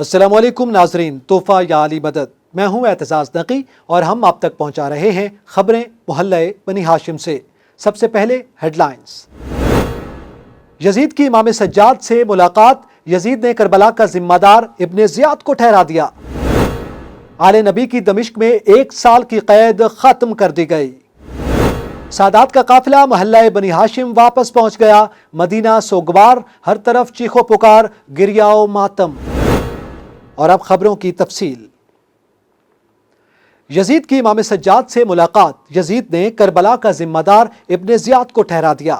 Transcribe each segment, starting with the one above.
السلام علیکم ناظرین، تحفہ یا علی مدد، میں ہوں اعتزاز نقی اور ہم آپ تک پہنچا رہے ہیں خبریں محلہ بنی ہاشم سے۔ سب سے پہلے ہیڈ لائنز۔ یزید کی امام سجاد سے ملاقات، یزید نے کربلا کا ذمہ دار ابن زیاد کو ٹھہرا دیا۔ آل نبی کی دمشق میں 1 سال کی قید ختم کر دی گئی۔ سادات کا قافلہ محلہ بنی ہاشم واپس پہنچ گیا، مدینہ سوگوار، ہر طرف چیخو پکار، گریہ و ماتم۔ اور اب خبروں کی تفصیل۔ یزید کی امام سجاد سے ملاقات، یزید نے کربلا کا ذمہ دار ابن زیاد کو ٹھہرا دیا۔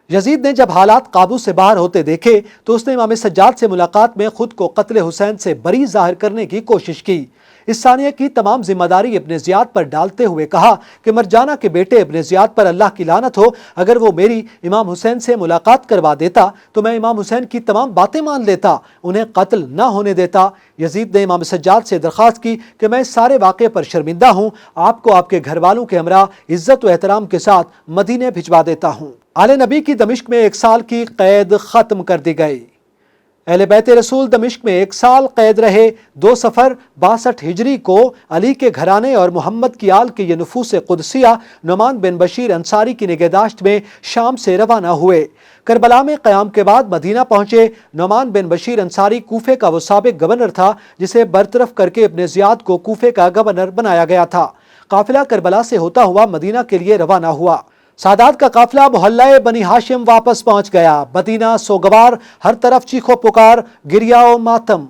یزید نے جب حالات قابو سے باہر ہوتے دیکھے تو اس نے امام سجاد سے ملاقات میں خود کو قتل حسین سے بری ظاہر کرنے کی کوشش کی۔ اس ثانیہ کی تمام ذمہ داری ابن زیاد پر ڈالتے ہوئے کہا کہ مرجانہ کے بیٹے ابن زیاد پر اللہ کی لعنت ہو، اگر وہ میری امام حسین سے ملاقات کروا دیتا تو میں امام حسین کی تمام باتیں مان لیتا، انہیں قتل نہ ہونے دیتا۔ یزید نے امام سجاد سے درخواست کی کہ میں اس سارے واقعے پر شرمندہ ہوں، آپ کو آپ کے گھر والوں کے ہمراہ عزت و احترام کے ساتھ مدینے بھجوا دیتا ہوں۔ آل نبی کی دمشق میں 1 سال کی قید ختم کر دی گئی۔ اہل بیت رسول دمشق میں 1 سال قید رہے۔ 2 صفر 62 ہجری کو علی کے گھرانے اور محمد کی آل کے یہ نفوس قدسیہ نعمان بن بشیر انصاری کی نگہداشت میں شام سے روانہ ہوئے۔ کربلا میں قیام کے بعد مدینہ پہنچے۔ نعمان بن بشیر انصاری کوفے کا وہ سابق گورنر تھا جسے برطرف کر کے ابن زیاد کو کوفے کا گورنر بنایا گیا تھا۔ قافلہ کربلا سے ہوتا ہوا مدینہ کے لیے روانہ ہوا۔ سادات کا قافلہ محلہ بنی ہاشم واپس پہنچ گیا، مدینہ سوگوار، ہر طرف چیخو پکار، گریہ و ماتم۔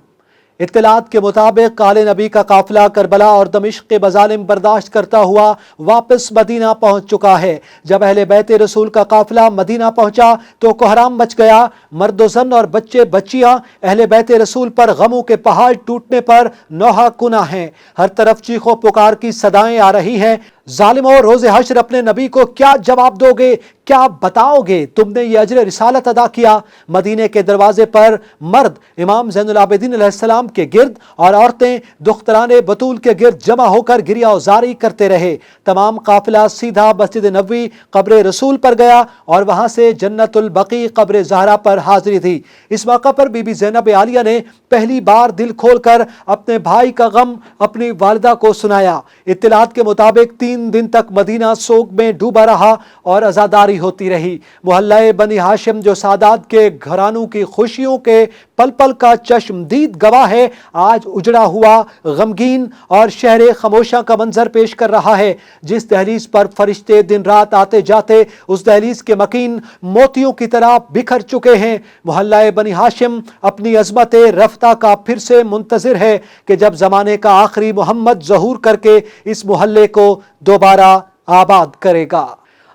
اطلاعات کے مطابق آل نبی کا قافلہ کربلا اور دمشق کے مظالم برداشت کرتا ہوا واپس مدینہ پہنچ چکا ہے۔ جب اہل بیت رسول کا قافلہ مدینہ پہنچا تو کوہرام مچ گیا۔ مرد و زن اور بچے بچیاں اہل بیت رسول پر غموں کے پہاڑ ٹوٹنے پر نوحہ کناں ہیں۔ ہر طرف چیخو پکار کی صدائیں آ رہی ہیں۔ ظالموں، روز حشر اپنے نبی کو کیا جواب دو گے؟ کیا بتاؤ گے؟ تم نے یہ اجر رسالت ادا کیا۔ مدینے کے دروازے پر مرد امام زین العابدین علیہ السلام کے گرد اور عورتیں دختران بطول کے گرد جمع ہو کر گریہ و زاری کرتے رہے۔ تمام قافلہ سیدھا مسجد نبوی قبر رسول پر گیا اور وہاں سے جنت البقیع قبر زہرا پر حاضری تھی۔ اس موقع پر بی بی زینب عالیہ نے پہلی بار دل کھول کر اپنے بھائی کا غم اپنی والدہ کو سنایا۔ اطلاعات کے مطابق 3 دن تک مدینہ سوگ میں ڈوبا رہا اور عزاداری ہوتی رہی۔ محلہ بنی ہاشم جو سادات کے گھرانوں کی خوشیوں کے پل پل کا چشمدید گواہ ہے، آج اجڑا ہوا، غمگین اور شہر خاموشاں کا منظر پیش کر رہا ہے۔ جس دہلیز پر فرشتے دن رات آتے جاتے اس دہلیز کے مکین موتیوں کی طرح بکھر چکے ہیں۔ محلہ بنی ہاشم اپنی عظمت رفتہ کا پھر سے منتظر ہے کہ جب زمانے کا آخری محمد ظہور کر کے اس محلے کو دوبارہ آباد کرے گا۔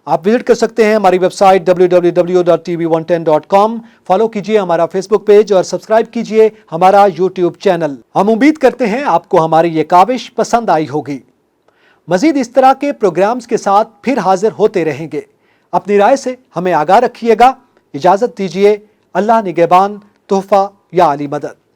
آپ وزٹ کر سکتے ہیں ہماری ویب سائٹ www.tv110.com، فالو کیجئے ہمارا فیس بک پیج اور سبسکرائب کیجئے ہمارا یوٹیوب چینل۔ ہم امید کرتے ہیں آپ کو ہماری یہ کاوش پسند آئی ہوگی۔ مزید اس طرح کے پروگرامز کے ساتھ پھر حاضر ہوتے رہیں گے۔ اپنی رائے سے ہمیں آگاہ رکھیے گا۔ اجازت دیجئے، اللہ نگہبان، تحفہ یا علی مدد۔